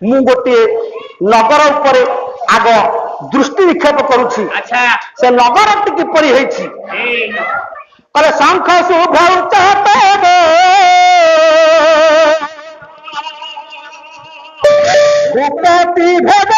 मु गोटे नगर उपरे आग दृष्टि निक्षेप करुछि से नगर किपरि होइछि कले शंख शुभ भूपति भेद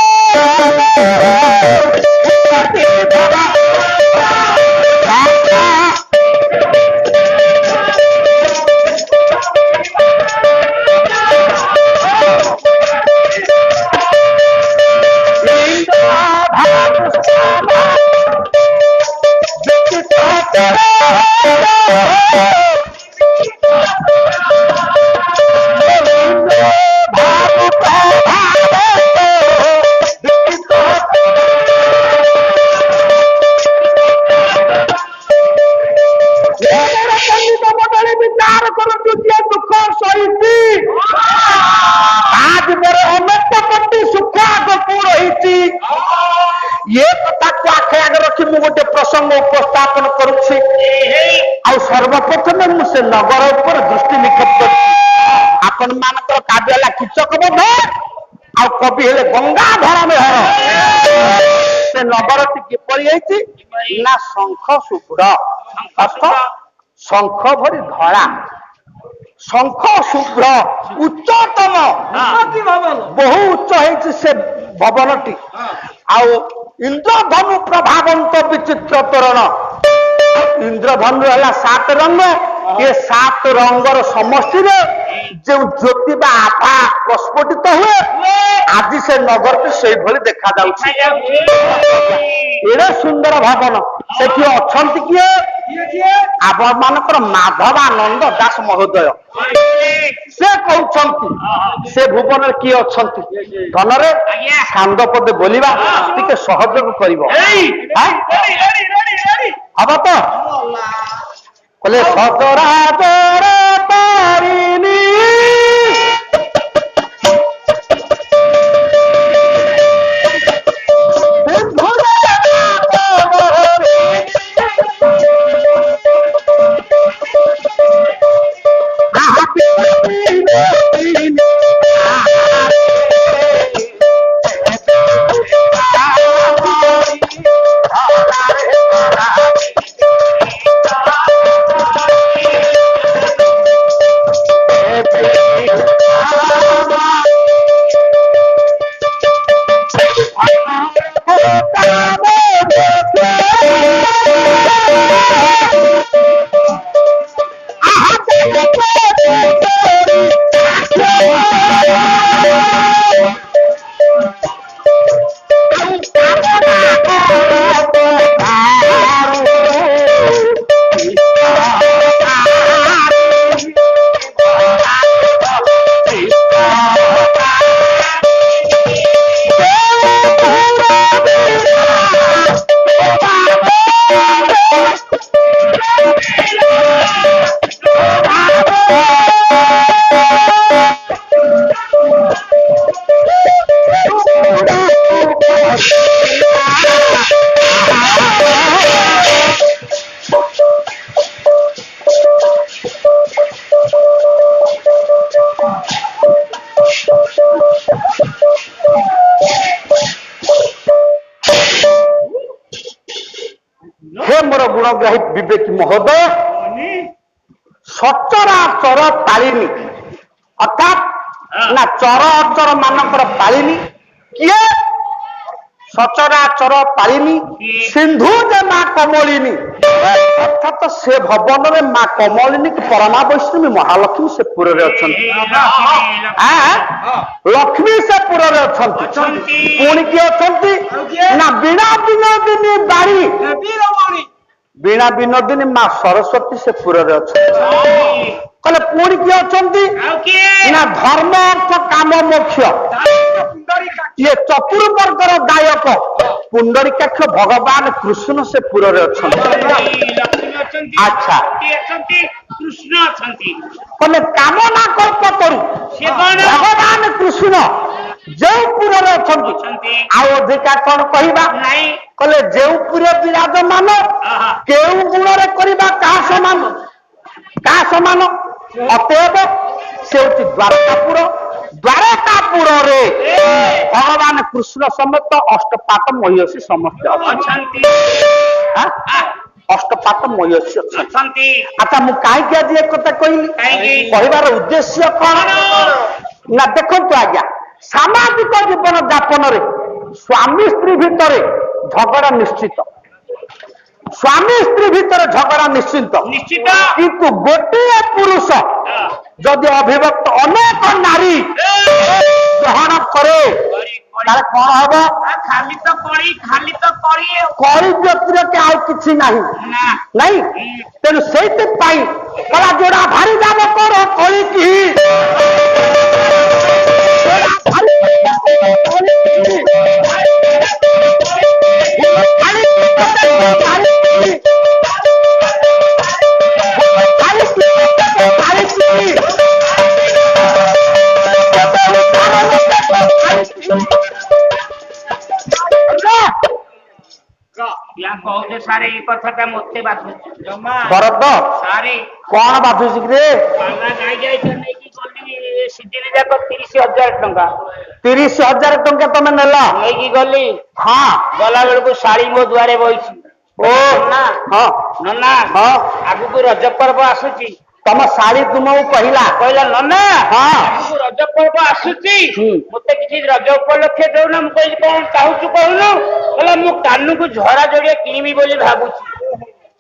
गोटे प्रसंग उपस्थापन करुछि सर्वप्रथम मुझे नगर ऊपर दृष्टि निक्षेप कर काव्य कीचक बोध आ कवि हेले गंगाधर मेहर से नगर किपरि ना शंख शुभ्र अर्थ शंख भरी धड़ा शंख शुभ्र उच्चतम बहु उच्च है से भवनटी आउ इंद्रधनु प्रभावंत विचित्र तोरण इंद्रधनु है 7 रंग ये 7 रंगर समष्टि जो ज्योति बा आभा प्रस्फुटित हुए आज से नगर से देखा एड़े सुंदर भवन से अच्छा किए आप मानकर माधवानंद दास महोदय से कहते से भुवन किए अच्छा धनरे छांद पदे बोलिबा टिके सहयोग करिवो हम तो कहले सचराचर तारिणी गुणग्राही विवेक महोदय सचराचर तारिणी अर्थात ना चर अचर मानकर पालिनी किए सचराचर पालिनी सिंधु जे माँ कमलिनी अर्थात से भवन में माँ कमलिनी की परमा वैष्णवी महालक्ष्मी से पुर लक्ष्मी से पुर पुणी किए ना बीणा विनोदिनी बाड़ी बीणा विनोदिनी माँ सरस्वती से पुर कहले पुणी किए ना धर्म अर्थ काम मोक्ष ये चतुर्वर्गर गायक पुंडरीकाक्ष भगवान कृष्ण से पुर अच्छा कृष्ण कहले कामना कल्प करू भगवान कृष्ण जो पुर अधिका कौन कहवा कहले जो पुर विराजमान केउ गुण करवा क्या समान अतएव से द्वारकापुर रे କୃଷ୍ଣ ସମେତ ଅଷ୍ଟପାଟ ମହିଷୀ ସମସ୍ତେ ଅଛନ୍ତି ଅଷ୍ଟପାଟ ମହିଷୀ ଅଛନ୍ତି। ଅଛନ୍ତି। ଆଚ୍ଛା ମୁଁ କାହିଁକି ଆଜି ଏକଥା କହିଲି କାହିଁକି? କହିବାର ଉଦ୍ଦେଶ୍ୟ କଣ ନା ଦେଖନ୍ତୁ ଆଜ୍ଞା ସାମାଜିକ ଜୀବନ ଯାପନରେ ସ୍ୱାମୀ ସ୍ତ୍ରୀ ଭିତରେ ଝଗଡ଼ା ନିଶ୍ଚିତ ସ୍ୱାମୀ ସ୍ତ୍ରୀ ଭିତରେ ଝଗଡ଼ା ନିଶ୍ଚିତ ନିଶ୍ଚିତ। କିନ୍ତୁ ଗୋଟିଏ ପୁରୁଷ ଯଦି ଅଭିଭକ୍ତ ଅନେକ ନାରୀ ଗ୍ରହଣ କରେ ତାହେଲେ କଣ ହବ ଖାଲି ତ କଳି କଳି ବ୍ୟତିରେକ ଆଉ କିଛି ନାହିଁ ନାଇଁ ତେଣୁ ସେଇଥିପାଇଁ କଳା ଯୋଡା ଭାରି ଦାମ କର କଳିକି କହୁଛେ ସାରେ ଏଇ କଥାଟା ମତେ ବାଧୁଛି ଜମା ଭରତ ସାରେ କଣ ବାଧୁଛି କି ରେ ପାଲା ଗାଈ ଯାଇଛ ନେଇକି ଗଲି ସିଜିନ ଯାକ 30,000 ଟଙ୍କା 30,000 ଟଙ୍କା ତମେ ନେଲ ନେଇକି ଗଲି ହଁ ଗଲା ବେଳକୁ ଶାଢୀ ମୋ ଦୁଆରେ ବଇଛି ଓ ନନା ହଁ ନନା ହଁ ଆଗକୁ ରଜ ପର୍ବ ଆସୁଛି ତମ ଶାଢୀ ତୁମକୁ କହିଲା କହିଲା ନନା ହଁ ଆଗକୁ ରଜ ପର୍ବ ଆସୁଛି ହୁଁ। ମତେ କିଛି ରଜ ଉପଲକ୍ଷେ ଦଉନା ମୁଁ କହିଲି କଣ ଚାହୁଁଛୁ କହୁନୁ କହିଲା ମୁଁ କାନକୁ ଝରା ଯୋଡିଏ କିଣିବି ବୋଲି ଭାବୁଛି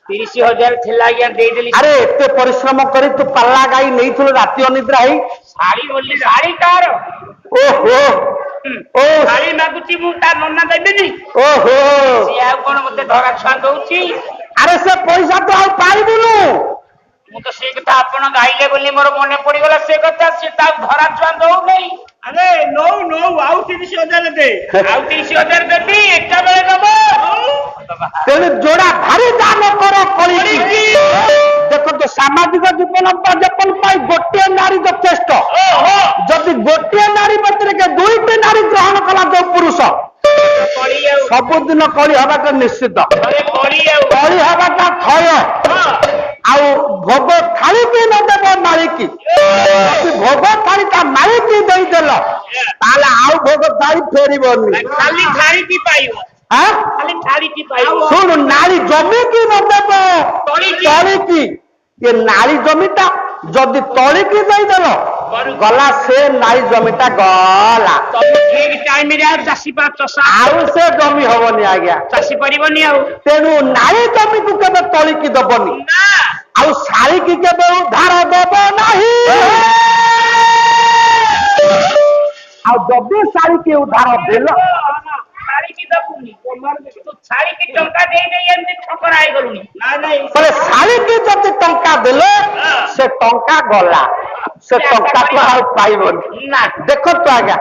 30,000 ଥିଲା ଆଜ୍ଞା ଦେଇଦେଲି ଆରେ ଏତେ ପରିଶ୍ରମ କରି ତୁ ପାଲା ଗାଈ ନେଇଥିଲୁ ରାତି ଅନିଦ୍ରା ହେଇ ଶାଢୀ ବୋଲି ଶାଢୀ କାହାର ଓହୋ ଓ ଶାଢୀ ମାଗୁଛି ମୁଁ ତା ନନା ଦେବିନି ଓହୋ ସିଏ ଆଉ କଣ ମତେ ଧରା ଛୁଆଁ ଦଉଛି ଆରେ ସେ ପଇସା ତ ଆଉ ପାଇବୁନୁ ମୁଁ ତ ସେ କଥା ଆପଣ ଗାଇଲେ ବୋଲି ମୋର ମନେ ପଡିଗଲା ସେ କଥା ସେ ତାକୁ ଧରା ଛୁଆଁ ଦଉନେଇ ଆରେ ନଉ ଆଉ 30,000 ଦେ ଆଉ 30,000 ଦେବି ଏକା ବେଳେ ଦବ ତେଣୁ ଯୋଡା ଭାରି ଦାମ କର କଳିକି ଦେଖନ୍ତୁ ସାମାଜିକ ଜୀବନ ଯାପନ ପାଇଁ ଗୋଟିଏ ନାରୀ ଯଥେଷ୍ଟ ଯଦି ଗୋଟିଏ ନାରୀ ଭିତରେ ଦୁଇଟି ନାରୀ ଗ୍ରହଣ କଲା ଯୋଉ ପୁରୁଷ ସବୁଦିନ କଳି ହବାଟା ନିଶ୍ଚିତ କଳି ହବାଟା ଥୟ ଆଉ ଭୋଗ ଥାଳିକି ନ ଦେବ ମାଳିକି ଯଦି ଭୋଗ ଥାଳି ତା ମାଳିକି ଦେଇଦେଲ ତାହେଲେ ଆଉ ଭୋଗ ଥାଳି ଫେରିବନି ଖାଲି ଥାଳିକି ପାଇବ ଖାଲି ଥାଳିକି ପାଇବ ଶୁଣୁ ନାଳି ଜମିକି ନ ଦେବ ତଳିକି ଏ ନାଳି ଜମିଟା ଯଦି ତଳିକି ଦେଇଦେଲ ଗଲା ସେ ନାଳି ଜମିଟା ଗଲା ଠିକ ଟାଇମରେ ଆଉ ଚାଷୀ ଆଉ ସେ ଜମି ହବନି ଆଜ୍ଞା ଚାଷୀ ପାରିବନି ଆଉ ତେଣୁ ନାଳି ଜମିକୁ କେବେ ତଳିକି ଦବନି ଆଉ ଶାଳିକି କେବେ ଉଦ୍ଧାର ଦବ ନାହିଁ ଆଉ ଯଦି ଶାଳିକି ଉଦ୍ଧାର ଦେଲ ଶାଢୀକି ଦବୁନି ତୁ ଶାଢୀକି ଟଙ୍କା ଦେଇ ଏମିତି ଠକରା ହେଇଗଲୁଣି ଶାଳିକି ଯଦି ଟଙ୍କା ଦେଲେ ସେ ଟଙ୍କା ଗଲା ସେ ଟଙ୍କାକୁ ଆଉ ପାଇବନି ଦେଖନ୍ତୁ ଆଜ୍ଞା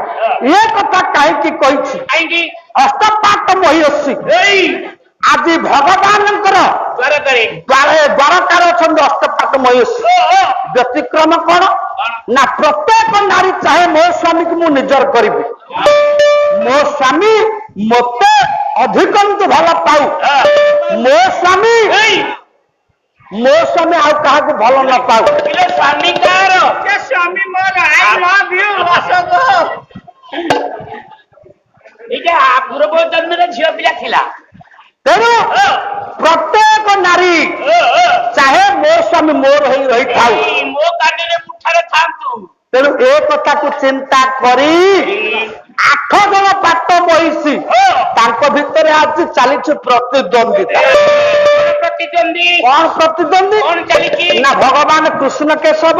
ଏ କଥା କାହିଁକି କହିଛି କାହିଁକି ଅଷ୍ଟପାଟ ମହିଷୀ ଆଜି ଭଗବାନଙ୍କର ଦ୍ୱାରକାରେ ଅଛନ୍ତି ଅଷ୍ଟପାଟ ମହିଷୀ ବ୍ୟତିକ୍ରମ କଣ ନା ପ୍ରତ୍ୟେକ ନାରୀ ଚାହେଁ ମୋ ସ୍ୱାମୀକୁ ମୁଁ ନିଜର କରିବି ମୋ ସ୍ୱାମୀ ମତେ ଅଧିକନ୍ତୁ ଭଲ ପାଉ ମୋ ସ୍ୱାମୀ ଆଉ କାହାକୁ ଭଲ ନ ପାଉ ସ୍ୱାମୀ କାହାର ସ୍ୱାମୀ ମୋର ଏଇଟା ପୂର୍ବ ଜନ୍ମରେ ଝିଅ ପିଲା ଥିଲା ତେଣୁ ପ୍ରତ୍ୟେକ ନାରୀ ଚାହେ ମୋ ସ୍ୱାମୀ ମୋର ହେଇ ରହିଥାଉ ମୋ କାନିରେ ମୁଠାରେ ଥାନ୍ତୁ ତେଣୁ ଏ କଥାକୁ ଚିନ୍ତା କରି 8 ଜଣ ପାଟ ମହିଷୀ ତାଙ୍କ ଭିତରେ ଆଜି ଚାଲିଛି ପ୍ରତିଦ୍ୱନ୍ଦିତା କଣ ପ୍ରତିଦ୍ୱନ୍ଦ୍ୱୀ ନା ଭଗବାନ କୃଷ୍ଣ କେଶବ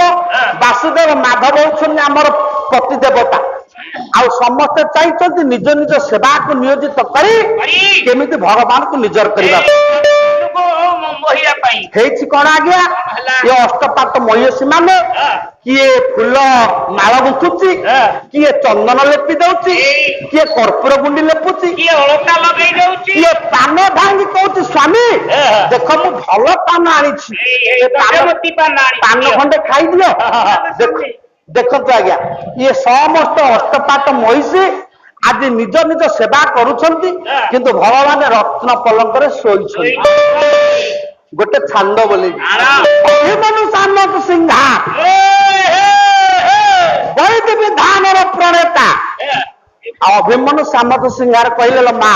ବାସୁଦେବ ମାଧବ ହଉଛନ୍ତି ଆମର ପତି ଦେବତା ଆଉ ସମସ୍ତେ ଚାହିଁଛନ୍ତି ନିଜ ନିଜ ସେବାକୁ ନିୟୋଜିତ କରି କେମିତି ଭଗବାନଙ୍କୁ ନିଜର କରିବା ହେଇଛି କଣ ଆଜ୍ଞା ଏ ଅଷ୍ଟପାଟ ମହିଷୀ ମାନେ କିଏ ଫୁଲ ମାଳ ଗୁନ୍ଥୁଛି କିଏ ଚନ୍ଦନ ଲେପି ଦଉଛି କିଏ କର୍ପୂର ଗୁଣ୍ଡି ଲେପୁଛି କିଏ ଅଳତା ଲଗେଇ ଦଉଛି କିଏ ପାନ ଭାଙ୍ଗି କହୁଛି ସ୍ୱାମୀ ଦେଖ ମୁଁ ଭଲ ପାନ ଆଣିଛି ପାନ ଖଣ୍ଡେ ଖାଇଦିଅ ଦେଖନ୍ତୁ ଆଜ୍ଞା ଇଏ ସମସ୍ତ ଅଷ୍ଟପାଟ ମହିଷୀ ଆଜି ନିଜ ନିଜ ସେବା କରୁଛନ୍ତି କିନ୍ତୁ ଭଗବାନ ରତ୍ନ ପଲଙ୍କରେ ଶୋଇଛନ୍ତି ଗୋଟେ ଛାନ୍ଦ ବୋଲି ଶାନକୁ ସିଂହା ବୈଦ ବିଧାନର ପ୍ରଣେତା ଆଉ ଅଭିମନ୍ୟୁ ସାମନ୍ତ ସିଂହାର କହିଲେ ଲୋ ମା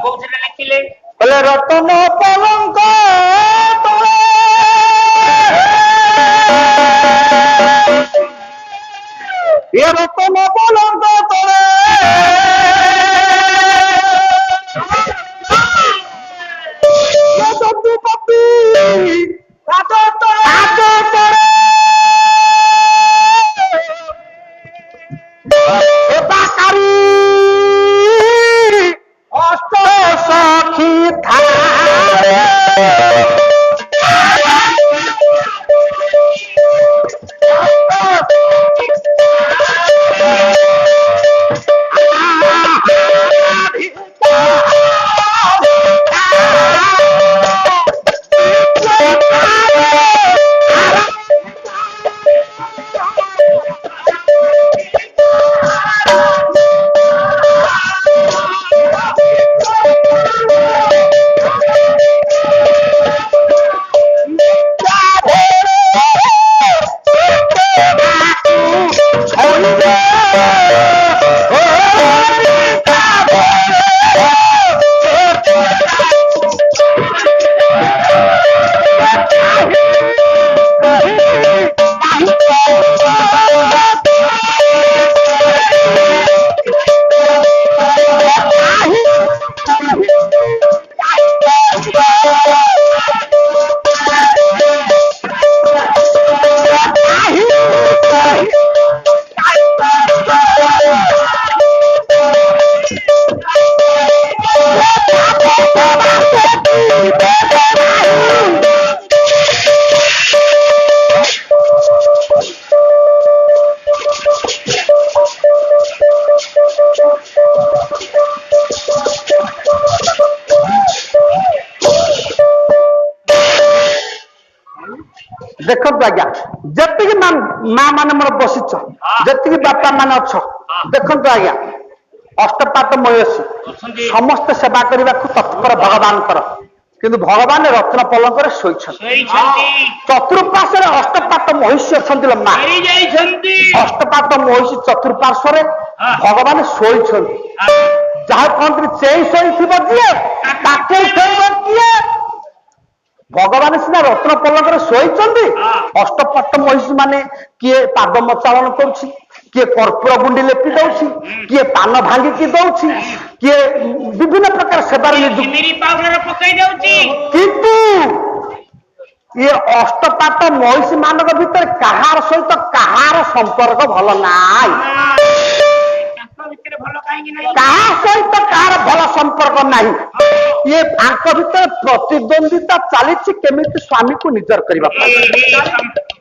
କୋଉଥିରେ ଲେଖିଲେ? କହିଲେ ରତନ ପଲଙ୍କ ତଳେ ଏ ରତନ ପଲଙ୍କ ତଳେ অষ্ট সখী থারে ଦେଖନ୍ତୁ ଆଜ୍ଞା ଯେତିକି ମା ମାନେ ମୋର ବସିଛ ଯେତିକି ବାପା ମାନେ ଅଛ ଦେଖନ୍ତୁ ଆଜ୍ଞା ଅଷ୍ଟପାତ ମୟସୀ ସମସ୍ତେ ସେବା କରିବାକୁ ତତ୍ପର ଭଗବାନଙ୍କର କିନ୍ତୁ ଭଗବାନ ରତ୍ନ ପଲଙ୍କରେ ଶୋଇଛନ୍ତି ଚତୁଃପାର୍ଶ୍ୱରେ ଅଷ୍ଟପାତ ମହିଷୀ ଅଛନ୍ତି ଲୋ ମା ଅଷ୍ଟପାତ ମହିଷୀ ଚତୁଃପାର୍ଶ୍ୱରେ ଭଗବାନ ଶୋଇଛନ୍ତି ଯାହା କହନ୍ତି ଚେଇଁ ଶୋଇଥିବ ଯିଏ ତାକୁ ଉଠେଇବ କିଏ ଭଗବାନ ସିନା ରତ୍ନ ପଲଙ୍କରେ ଶୋଇଛନ୍ତି ଅଷ୍ଟପାତ ମହିଷୀ ମାନେ କିଏ ପାଦ ମଚାଳନ କରୁଛି କିଏ କର୍ପୂର ଗୁଣ୍ଡି ଲେପି ଦଉଛି କିଏ ପାନ ଭାଙ୍ଗିକି ଦଉଛି କିଏ ବିଭିନ୍ନ ପ୍ରକାର ସେବାରେ କିନ୍ତୁ ଇଏ ଅଷ୍ଟପାତ ମହିଷୀ ମାନଙ୍କ ଭିତରେ କାହାର ସହିତ କାହାର ସମ୍ପର୍କ ଭଲ ନାହିଁ କାହା ସହିତ କାହାର ଭଲ ସମ୍ପର୍କ ନାହିଁ ଇଏ ଆଙ୍କ ଭିତରେ ପ୍ରତିଦ୍ୱନ୍ଦିତା ଚାଲିଛି କେମିତି ସ୍ୱାମୀକୁ ନିଜର କରିବା ପାଇଁ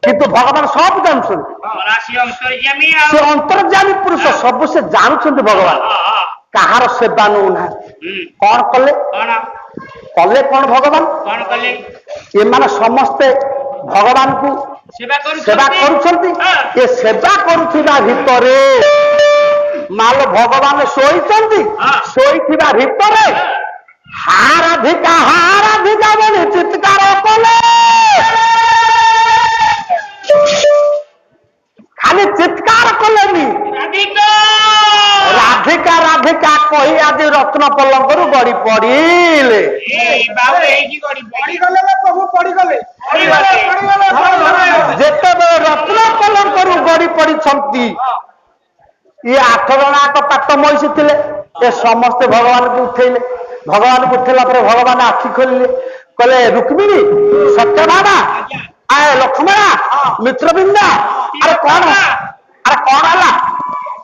କିନ୍ତୁ ଭଗବାନ ସବୁ ଜାଣୁଛନ୍ତି ସେ ଅନ୍ତର୍ଯାମୀ ପୁରୁଷ ସବୁ ସେ ଜାଣୁଛନ୍ତି ଭଗବାନ କାହାର ସେବା ନେଉନାହାନ୍ତି କଣ କଲେ କଲେ କଣ ଭଗବାନ ଏମାନେ ସମସ୍ତେ ଭଗବାନଙ୍କୁ ସେବା କରୁଛନ୍ତି ଏ ସେବା କରୁଥିବା ଭିତରେ ମାଲ ଭଗବାନ ଶୋଇଛନ୍ତି ଶୋଇଥିବା ଭିତରେ ହାରାଧିକା ବୋଲି ଚିତ୍କାର କଲେ ଖାଲି ଚିତ୍କାର କଲେନି ରାଧିକା ରାଧିକା କହି ଆଜି ରତ୍ନ ପଲଙ୍କରୁ ଗଡି ପଡିଲେ ଯେତେବେଳେ ରତ୍ନ ପଲଙ୍କରୁ ଗଡି ପଡିଛନ୍ତି ଇଏ 8 ଜଣାଙ୍କ ପାଟ ମହିଷୀ ଥିଲେ ଏ ସମସ୍ତେ ଭଗବାନଙ୍କୁ ଉଠେଇଲେ ଭଗବାନଙ୍କୁ ଉଠେଇଲା ପରେ ଭଗବାନ ଆଖି ଖୋଲିଲେ କହିଲେ ରୁକ୍ମିଣୀ ସତ୍ୟଭାମା ଆରେ ଲକ୍ଷ୍ମଣା ମିତ୍ରବିନ୍ଦା ଆରେ କଣ ହେଲା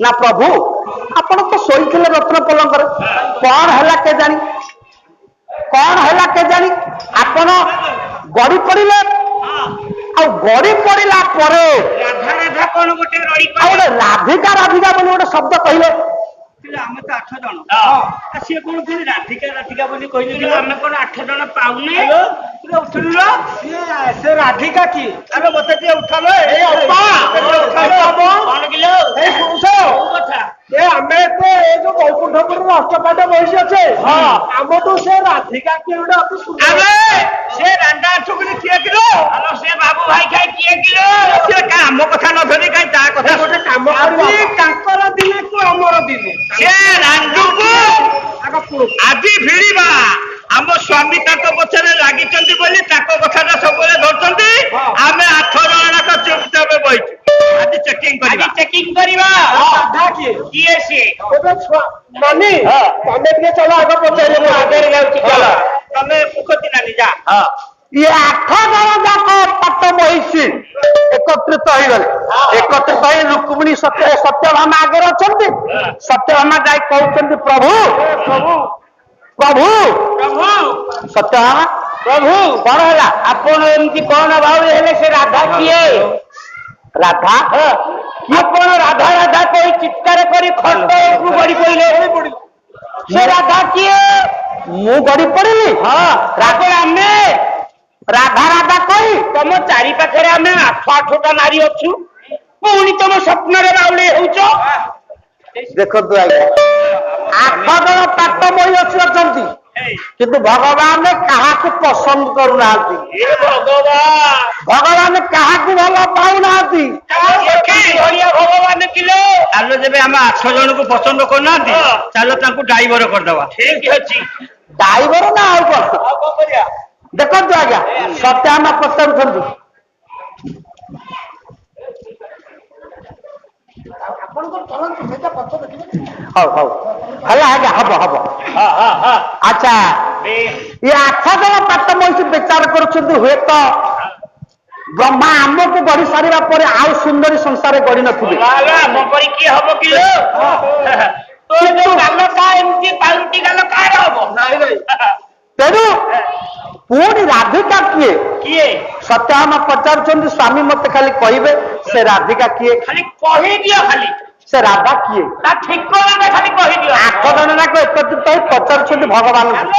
ନା ପ୍ରଭୁ ଆପଣ ତ ଶୋଇଥିଲେ ରତ୍ନ ପଲଙ୍କରେ କଣ ହେଲା କେଜାଣି ଆପଣ ଗଡି ପଡିଲେ ଆଉ ଗଡି ପଡିଲା ପରେ ଆଉ ଗୋଟେ ରାଧିକା ବୋଲି ଗୋଟେ ଶବ୍ଦ କହିଲେ ଆମେ ତ 8 ଜଣ ସିଏ କଣ ରାଧିକା ବୋଲି କହିଲେ ଆମେ କଣ 8 ଜଣ ପାଉନେ ସେ ରାଧିକା କିଏ ଆରେ ମତେ ଟିକେ ଉଠାଲେ କଣ କିଲୋ ଆମେ ତ ଏ ଯୋଉ ବୈକୁଣ୍ଠ ମଧୁପୁରର ଅଷ୍ଟପାଠ ବହିଷ ଅଛେ ଆମଠୁ ସେ ରାଧିକା କିଏ ଗୋଟେ ଅତି ସୁନ୍ଦର ସେ ରାଣ୍ଡା ଛୁକୁନି କିଏ କିଲୋ ଆଲୋ ସେ ବାବୁ ଭାଇ ଖାଇ କିଏ କିଲୋ ସେ ଆମ କଥା ନ ଧରି କାଇଁ ତା କଥା ଗୋଟେ କାମ କରିବି ତାଙ୍କର ଦିନକୁ ଆମର ଦିନେ ସେ ରାଣ୍ଡୁକୁ ଆଜି ଭିଡ଼ିବା ଆମ ସ୍ୱାମୀ ତାଙ୍କ ପଛରେ ଲାଗିଛନ୍ତି ବୋଲି ତାଙ୍କ କଥାଟା ସବୁବେଳେ ଧରୁଛନ୍ତି ଆମେ 8 ଜଣ ଯାକ ଚୁପଚାପ ବଇଛୁ ଆଜି ଚେକିଂ କରିବା କିଏ ସିଏ ନାନୀ ତମେ ଟିକେ ଚଳ ଆଗ ପଚାରିଲେ ମୁଁ ଆଗରେ ଯାଉଛି ଚାଲ ତମେ ମୁଖତି ନାନୀ ଯା ଇଏ 8 ଜଣ ଯାକ ପାଟ ବହିଛି ଏକତ୍ରିତ ହେଇଗଲେ ଏକତ୍ରିତ ହେଇ ରୁକ୍ମିଣୀ ସତ୍ୟଭାମା ଆଗରେ ଅଛନ୍ତି ସତ୍ୟଭାମା ଯାଇ କହୁଛନ୍ତି ପ୍ରଭୁ ସତ୍ୟଭାମା ପ୍ରଭୁ କଣ ହେଲା ଆପଣ ଏମିତି କଣ ଭାଉ ହେଲେ ସେ ରାଧା କିଏ ରାଧା ଆପଣ ରାଧା ରାଧା କହି ଚିତ୍କାର କରି ଖଟ ଗଡି ପଡିଲେ ସେ ରାଧା କିଏ ମୁଁ ଗଡି ପଡିଲି ରାଧା ଆମେ ରାଧା ରାଧା କହି ତମ ଚାରି ପାଖରେ ଆମେ 8ଟା ନାରୀ ଅଛୁ ପୁଣି ତମ ସ୍ୱପ୍ନରେ ବାଉଳି ହେଉଛ ଦେଖନ୍ତୁ ଆଜ୍ଞା 8 ଜଣ ପାଟ ବହି ଅଛନ୍ତି କିନ୍ତୁ ଭଗବାନ କାହାକୁ ପସନ୍ଦ କରୁନାହାନ୍ତି ଭଗବାନ କାହାକୁ ଭଲ ପାଉନାହାନ୍ତି ଭଗବାନ କିଲୋ ଚାଲ ଯେବେ ଆମେ 8 ଜଣଙ୍କୁ ପସନ୍ଦ କରୁନାହାନ୍ତି ଚାଲ ତାଙ୍କୁ ଡ୍ରାଇଭର କରିଦବା ଠିକ ଅଛି ଡ୍ରାଇଭର ନା ଆଉ କଣ କରିବା ଦେଖନ୍ତୁ ଆଜ୍ଞା ସତ୍ୟାମା ପଚାରୁଛନ୍ତି ହଉ ହଉ ହେଲା ଆଜ୍ଞା ହବ ଆଚ୍ଛା ଇଏ 8 ଜଣ ପାଟ ବହି ବିଚାର କରୁଛନ୍ତି ହୁଏତ ବ୍ରହ୍ମା ଆମକୁ ଗଢି ସାରିବା ପରେ ଆଉ ସୁନ୍ଦରୀ ସଂସାରେ ଗଢି ନଥିବେ ଆମ ପରି କିଏ ହବ କିଲୋ ଏମିତି ପାଉଟି ଗାଲ କାହାର ହବ ତେଣୁ ପୁଣି ରାଧିକା କିଏ ସତ୍ୟଭାମା ପଚାରୁଛନ୍ତି ସ୍ୱାମୀ ମତେ ଖାଲି କହିବେ ସେ ରାଧିକା କିଏ ଖାଲି କହିଦିଅ ଖାଲି ସେ ରାଧା କିଏ ତା ଠିକଣା ଖାଲି କହିଦିଅ 8 ଜଣ ଯାକ ଏକତ୍ରିତ ହେଇ ପଚାରୁଛନ୍ତି ଭଗବାନଙ୍କୁ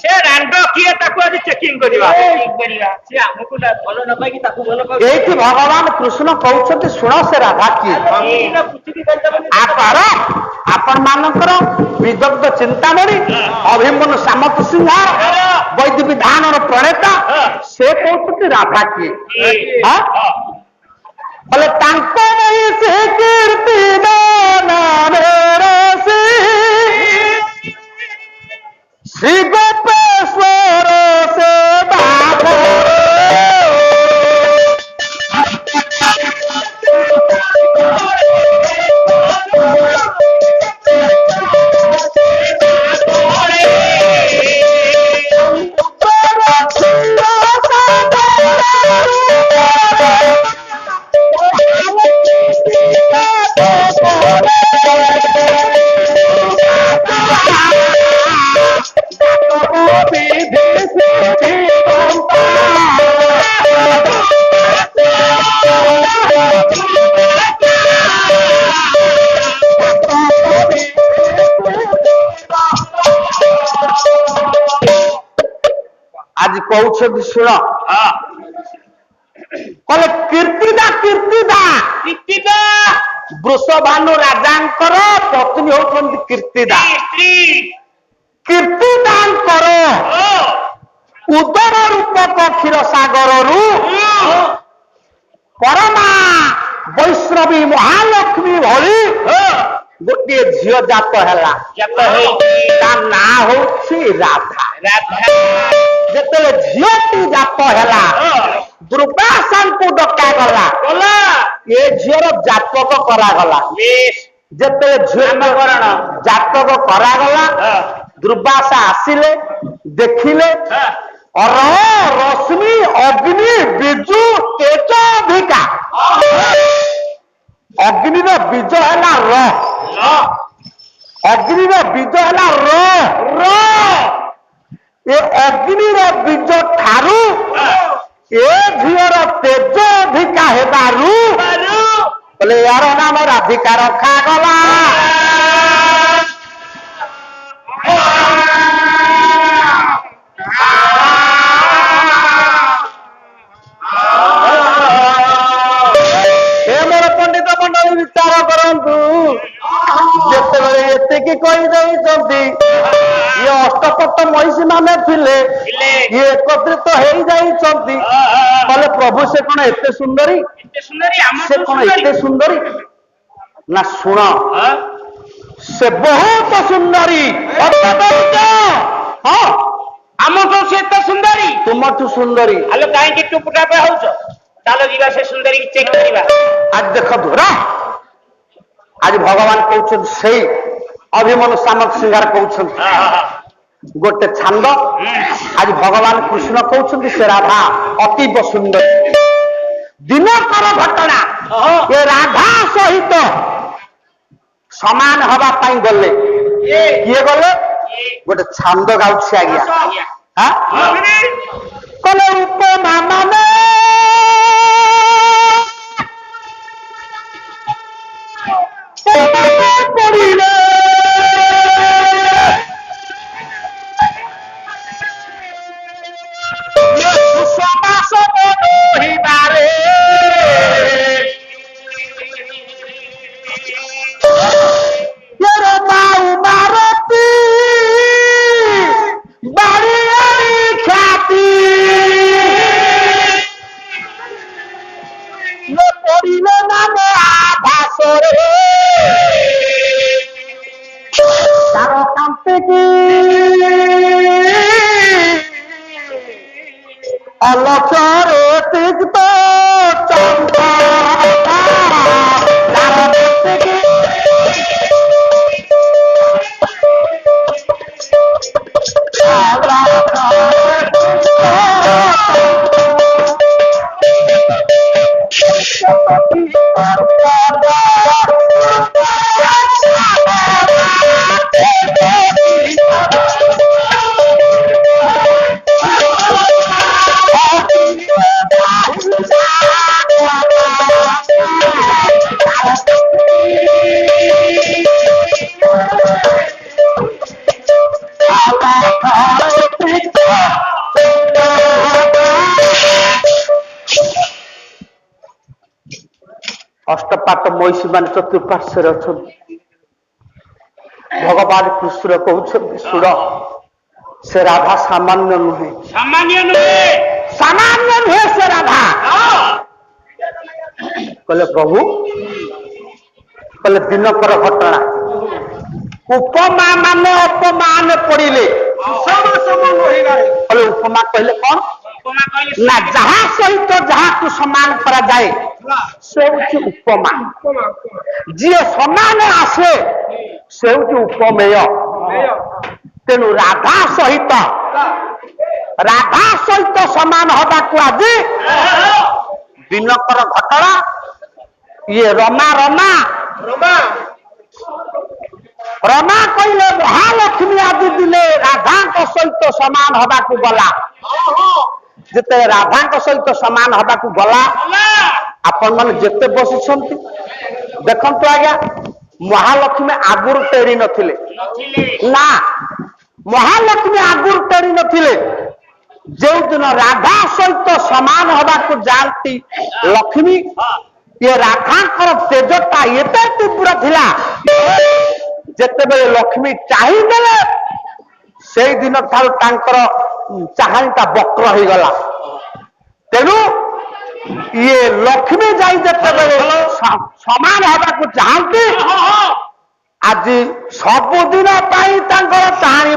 ସେ ରାଣ୍ଡ କିଏ ତାକୁ ଆଜି ଚେକିଂ କରିବା ସେ ଆମକୁ ଭଲ ନ ପାଇକି ତାକୁ ଭଲ ପାଇ ଏଇଠି ଭଗବାନ କୃଷ୍ଣ କହୁଛନ୍ତି ଶୁଣ ସେ ରାଧା କିଏ ଆପଣ ମାନଙ୍କର ବିଦଗ୍ଧ ଚିନ୍ତାମଣି ଅଭିମନ୍ୟୁ ସାମନ୍ତ ସିଂହ ବୈଦ୍ୟ ବିଧାନର ପ୍ରଣେତା ସେ କହୁଛନ୍ତି ରାଧା କିଏ ବୋଲେ ତାଙ୍କ ନେଇ ସେ କୀର୍ତ୍ତି ଶ୍ରୀ ଗୋପେଶ୍ୱର ସେ ଆଜି କହୁଛନ୍ତି ଶୁଣ କହିଲେ କୀର୍ତ୍ତିଦା ବୃଷଭାନୁ ରାଜାଙ୍କର ପତ୍ନୀ ହଉଛନ୍ତି କୀର୍ତ୍ତିଦା କୀର୍ତ୍ତିଦାଙ୍କର ଉଦର ରୂପକ କ୍ଷୀର ସାଗରରୁ ପରମା ବୈଷ୍ଣବୀ ମହାଲକ୍ଷ୍ମୀ ଭଳି ଗୋଟିଏ ଝିଅ ଜାତ ହେଲା ତା ନାଁ ହଉଛି ରାଧା ଯେତେବେଳେ ଝିଅଟି ଜାତ ହେଲା ଦୁର୍ବାସାଙ୍କୁ ଡକାଗଲା ଏ ଝିଅର ଜାତକ କରାଗଲା ଯେତେବେଳେ ଝିଅ ଜାତକ କରାଗଲା ଦୁର୍ବାସା ଆସିଲେ ଦେଖିଲେ ରଶ୍ମି ଅଗ୍ନି ବିଜୁ ତେଜୋଧିକା ଅଗ୍ନିର ବୀଜ ହେଲା ଅଗ୍ନିର ବୀଜ ହେଲା ଏ ଅଗ୍ନିର ବୀଜ ଠାରୁ ଏ ଝିଅର ତେଜ ଅଧିକା ହେବାରୁ ବୋଲେ ୟାର ନାମ ରାଧିକା ରଖାଗଲା ପଣ୍ଡିତ ମଣ୍ଡଳୀ ବିଚାର କରନ୍ତୁ ଯେତେବେଳେ ଏତିକି କହିଦେଇଛନ୍ତି ଇଏ ଅଷ୍ଟପଟ ମହିଷୀ ମାନେ ଥିଲେ ଇଏ ଏକତ୍ରିତ ହେଇଯାଇଛନ୍ତି କହିଲେ ପ୍ରଭୁ ସେ କଣ ଏତେ ସୁନ୍ଦରୀ ସେ କଣ ଏତେ ସୁନ୍ଦରୀ ନା ଶୁଣ ସେ ବହୁତ ସୁନ୍ଦରୀ ହଁ ଆମଠୁ ସେ ଏତେ ସୁନ୍ଦରୀ ତୁମଠୁ ସୁନ୍ଦରୀ ଆଲୋ କାହିଁକି ଟୁପୁଟାପେ ହଉଛ ଚାଲ ଯିବା ସେ ସୁନ୍ଦରୀ ଚେକ୍ କରିବା ଆଜି ଦେଖନ୍ତୁ ଆଜି ଭଗବାନ କହୁଛନ୍ତି ସେଇ ଅଭିମନ୍ୟୁ ସାମନ୍ତ ସିଂହାର କହୁଛନ୍ତି ଗୋଟେ ଛାନ୍ଦ ଆଜି ଭଗବାନ କୃଷ୍ଣ କହୁଛନ୍ତି ସେ ରାଧା ଅତୀବ ସୁନ୍ଦରୀ ଦିନକର ଘଟଣା ଏ ରାଧା ସହିତ ସମାନ ହବା ପାଇଁ ଗଲେ କିଏ ଗଲେ ଗୋଟେ ଛାନ୍ଦ ଗାଉଛି ଆଜ୍ଞା କଲେ ଉପମା ମାନେ ପଡ଼ିଲେ ସମାସ ରହିବାରେ ମାରତି ବାড়ি খ্যাতি পড়িলে নামে আভাসরে তার কান্তে কি অলচরে তিক্ত চম্পা তার কান্তে কি ଅଷ୍ଟପାଟ ମହିଷୀ ମାନେ ଚତୁଃପାର୍ଶ୍ୱରେ ଅଛନ୍ତି ଭଗବାନ କୃଷ୍ଣ କହୁଛନ୍ତି ଶୁଣ ସେ ରାଧା ସାମାନ୍ୟ ନୁହେଁ ସେ ରାଧା କହିଲେ ପ୍ରଭୁ କହିଲେ ଦିନକର ଘଟଣା ଉପମା ମାନେ ଅପମାନ ପଡିଲେ କହିଲେ ଉପମା କହିଲେ କଣ ନା ଯାହା ସହିତ ଯାହାକୁ ସମାନ କରାଯାଏ ସେ ହଉଛି ଉପମା ଯିଏ ସମାନ ଆସେ ସେ ହଉଛି ଉପମେୟ ତେଣୁ ରାଧା ସହିତ ସମାନ ହବାକୁ ଆଜି ଦିନକର ଘଟଣା ଇଏ ରମା କହିଲେ ମହାଲକ୍ଷ୍ମୀ ଆଜି ଦିନେ ରାଧାଙ୍କ ସହିତ ସମାନ ହବାକୁ ଗଲା ଯେତେ ରାଧାଙ୍କ ସହିତ ସମାନ ହବାକୁ ଗଲା ଆପଣ ମାନେ ଯେତେ ବସିଛନ୍ତି ଦେଖନ୍ତୁ ଆଜ୍ଞା ମହାଲକ୍ଷ୍ମୀ ଆଗରୁ ଟେରି ନଥିଲେ ନା ମହାଲକ୍ଷ୍ମୀ ଆଗରୁ ଟେରି ନଥିଲେ ଯେଉଁଦିନ ରାଧା ସହିତ ସମାନ ହବାକୁ ଯାଆନ୍ତି ଲକ୍ଷ୍ମୀ ଏ ରାଧାଙ୍କର ତେଜଟା ଏତେ ତୀବ୍ର ଥିଲା ଯେତେବେଳେ ଲକ୍ଷ୍ମୀ ଚାହିଁଦେଲେ ସେଇଦିନ ଠାରୁ ତାଙ୍କର ଚାହାଣିଟା ବକ୍ର ହେଇଗଲା ତେଣୁ ଇଏ ଲକ୍ଷ୍ମୀ ଯାଇ ଯେତେବେଳେ ସମାନ ହେବାକୁ ଚାହାନ୍ତି ଆଜି ସବୁଦିନ ପାଇଁ ତାଙ୍କର ଚାହାଣି